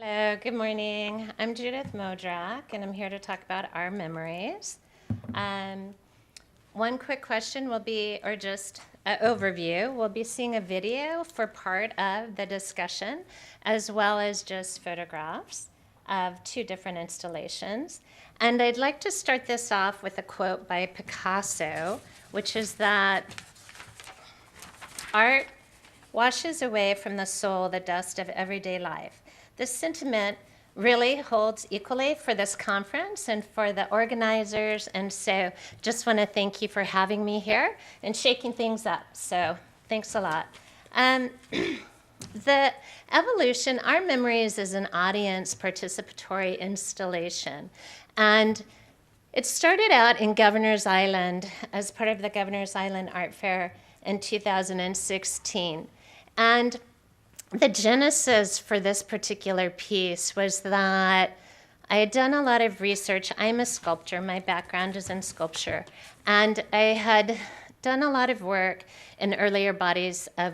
Hello, good morning. I'm Judith Modrak, and I'm here to talk about our memories. One quick question will be, or just an overview, we'll be seeing a video for part of the discussion, as well as just photographs of two different installations. And I'd like to start this off with a quote by Picasso, which is that art washes away from the soul the dust of everyday life. This sentiment really holds equally for this conference and for the organizers, and so just want to thank you for having me here and shaking things up. So thanks a lot. The evolution, Our Memories is an audience participatory installation, and it started out in Governor's Island as part of the Governor's Island Art Fair in 2016. And the genesis for this particular piece was that I had done a lot of research. I'm a sculptor. My background is in sculpture. And I had done a lot of work in earlier bodies of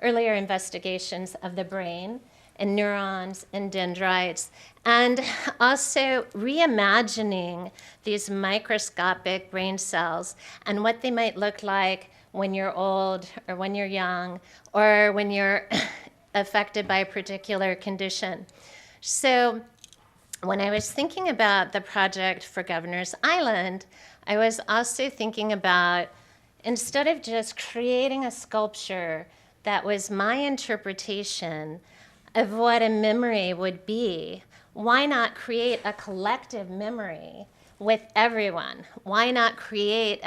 earlier investigations of the brain and neurons and dendrites, and also reimagining these microscopic brain cells and what they might look like when you're old or when you're young or when you're affected by a particular condition. So when I was thinking about the project for Governor's Island, I was also thinking about, instead of just creating a sculpture that was my interpretation of what a memory would be, why not create a collective memory with everyone? Why not create,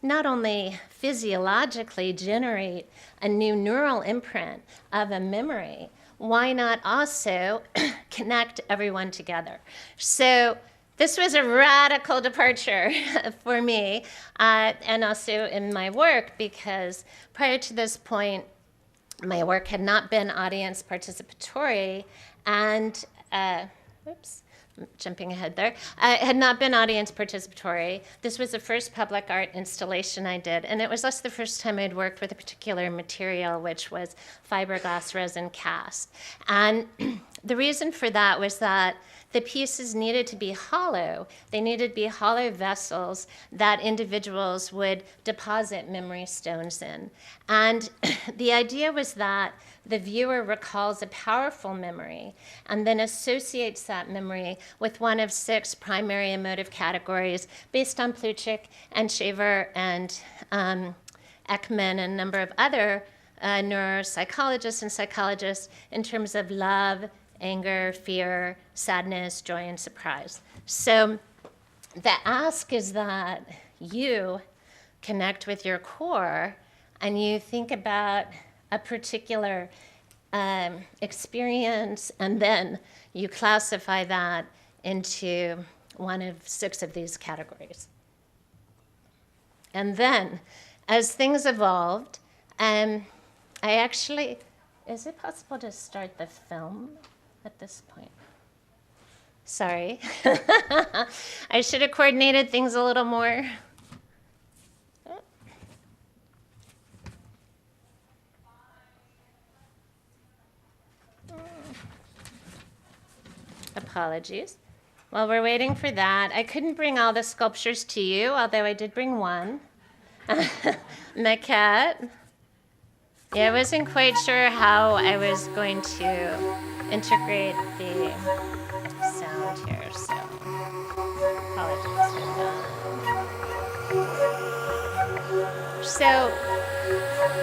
not only physiologically generate a new neural imprint of a memory, why not also connect everyone together? So this was a radical departure for me, and also in my work, because prior to this point, my work had not been audience participatory, and oops, jumping ahead there, had not been audience participatory. This was the first public art installation I did, and it was also the first time I'd worked with a particular material, which was fiberglass resin cast. And the reason for that was that the pieces needed to be hollow. They needed to be hollow vessels that individuals would deposit memory stones in. And the idea was that the viewer recalls a powerful memory and then associates that memory with one of 6 primary emotive categories based on Plutchik and Shaver and Ekman and a number of other neuropsychologists and psychologists in terms of love, anger, fear, sadness, joy, and surprise. So the ask is that you connect with your core and you think about a particular experience, and then you classify that into one of 6 of these categories. And then, as things evolved, I actually, is it possible to start the film at this point? Sorry. I should have coordinated things a little more. Apologies. While we're waiting for that, I couldn't bring all the sculptures to you, although I did bring one. Maquette. Yeah, I wasn't quite sure how I was going to integrate the sound here, so apologies for that. So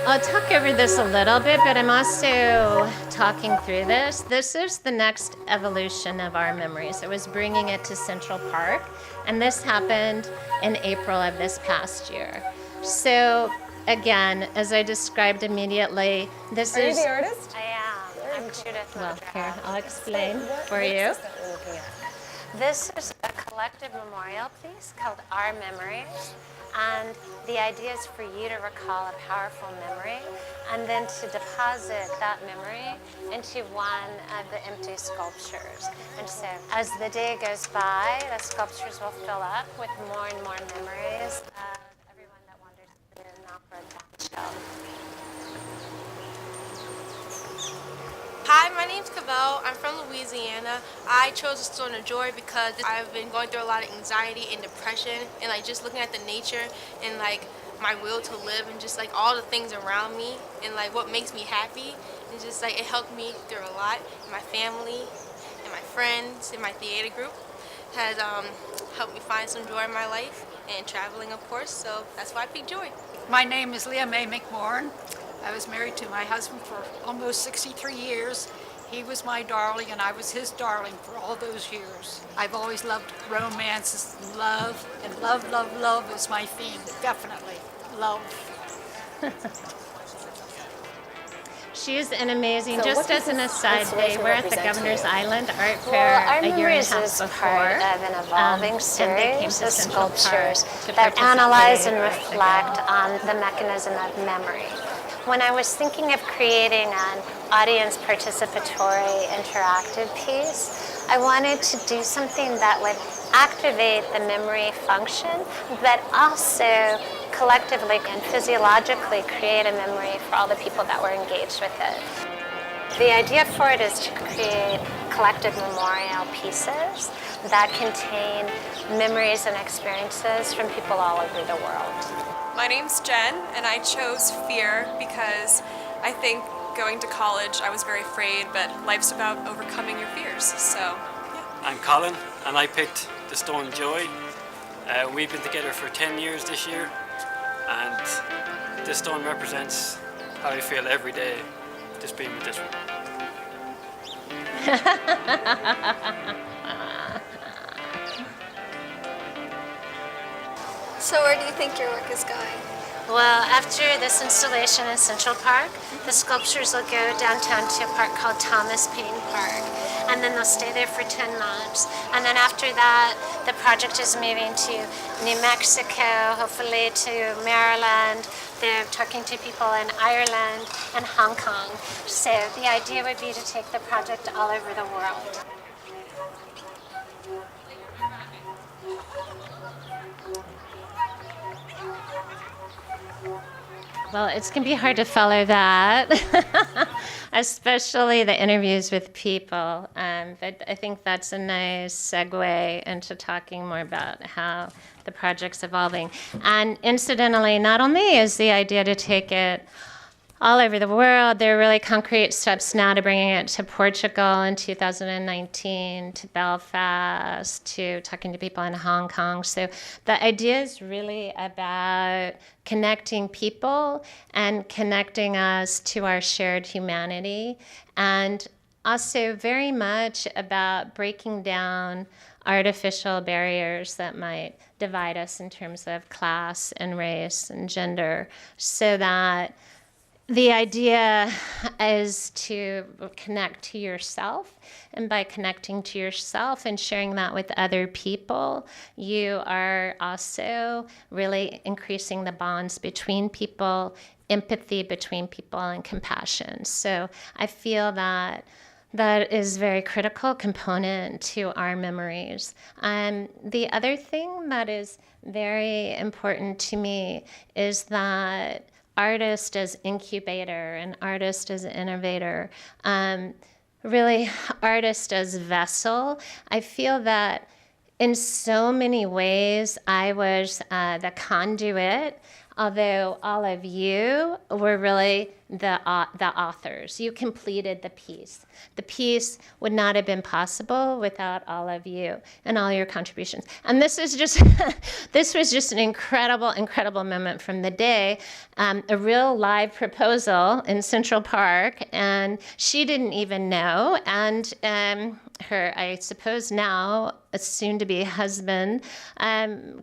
I'll talk over this a little bit, but I'm also talking through this. This is the next evolution of Our Memories. I was bringing it to Central Park, and this happened in April of this past year. So again, as I described immediately, this Are is... you the artist? I am. I'm Judith. Well, Here, I'll explain for you. What are looking at? This is a collective memorial piece called Our Memories. And the idea is for you to recall a powerful memory and then to deposit that memory into one of the empty sculptures. And so as the day goes by, the sculptures will fill up with more and more memories of everyone that wandered through and offered that show. Hi, my name name's Cavell. I'm from Louisiana. I chose the Stone of Joy because I've been going through a lot of anxiety and depression, and like just looking at the nature and like my will to live and just like all the things around me and like what makes me happy, and just like it helped me through a lot. And my family and my friends and my theater group has helped me find some joy in my life, and traveling, of course. So that's why I picked joy. My name is Leah Mae McMorrin. I was married to my husband for almost 63 years. He was my darling, and I was his darling for all those years. I've always loved romances, love, and love, love, love is my theme, definitely. Love. She is an amazing, just as an aside, they were at the Governor's Island Art Fair a year and a half before, part of an evolving series of sculptures that participate analyze and reflect on the mechanism of memory. When I was thinking of creating an audience participatory interactive piece, I wanted to do something that would activate the memory function, but also collectively and physiologically create a memory for all the people that were engaged with it. The idea for it is to create collective memorial pieces that contain memories and experiences from people all over the world. My name's Jen, and I chose fear because I think going to college I was very afraid, but life's about overcoming your fears, so yeah. I'm Colin, and I picked the Stone Joy. We've been together for 10 years this year, and this stone represents how I feel every day just being with this one. So where do you think your work is going? Well, after this installation in Central Park, the sculptures will go downtown to a park called Thomas Paine Park, and then they'll stay there for 10 months. And then after that, the project is moving to New Mexico, hopefully to Maryland. They're talking to people in Ireland and Hong Kong. So the idea would be to take the project all over the world. Well, it's going to be hard to follow that, especially the interviews with people. But I think that's a nice segue into talking more about how the project's evolving. And incidentally, not only is the idea to take it all over the world, there are really concrete steps now to bringing it to Portugal in 2019, to Belfast, to talking to people in Hong Kong. So the idea is really about connecting people and connecting us to our shared humanity, and also very much about breaking down artificial barriers that might divide us in terms of class and race and gender, so that the idea is to connect to yourself, and by connecting to yourself and sharing that with other people, you are also really increasing the bonds between people, empathy between people, and compassion. So I feel that that is a very critical component to our memories. The other thing that is very important to me is that artist as incubator and artist as innovator, really artist as vessel. I feel that in so many ways I was the conduit, although all of you were really the authors. You completed the piece. The piece would not have been possible without all of you and all your contributions. And this is just, this was just an incredible, incredible moment from the day. A real live proposal in Central Park, and she didn't even know. And her, I suppose now, a soon-to-be husband,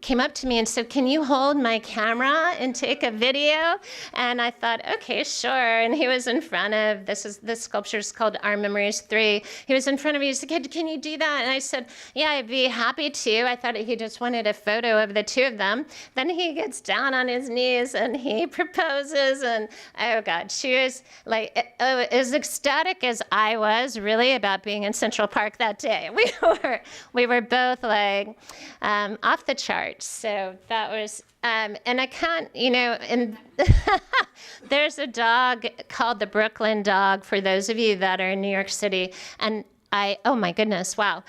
came up to me and said, "Can you hold my camera and take a video?" And I thought, okay, sure. And he was in front of, this sculpture is called Our Memories 3. He was in front of me, he said, "Can you do that?" And I said, "Yeah, I'd be happy to." I thought he just wanted a photo of the two of them. Then he gets down on his knees and he proposes, and oh God, she was like, as ecstatic as I was really about being in Central Park that day. We were both like off the charts. So that was And I can't, and there's a dog called the Brooklyn dog, for those of you that are in New York City. And oh my goodness, wow.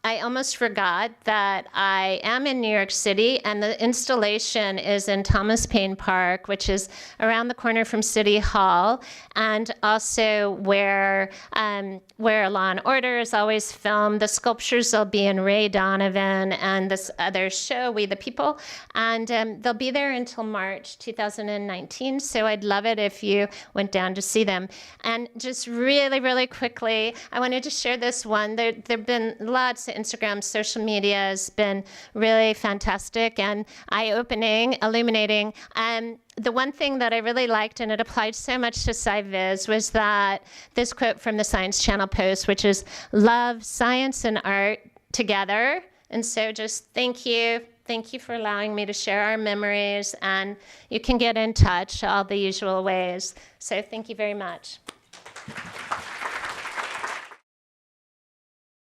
I almost forgot that I am in New York City, and the installation is in Thomas Paine Park, which is around the corner from City Hall, and also where Law and Order is always filmed. The sculptures will be in Ray Donovan and this other show, We the People, and they'll be there until March 2019, so I'd love it if you went down to see them. And just really, really quickly, I wanted to share this one. There have been lots of Instagram, social media has been really fantastic and eye-opening, illuminating. The one thing that I really liked, and it applied so much to SciViz, was that this quote from the Science Channel post, which is, "Love, science, and art together." And so just thank you. Thank you for allowing me to share our memories, and you can get in touch all the usual ways. So thank you very much.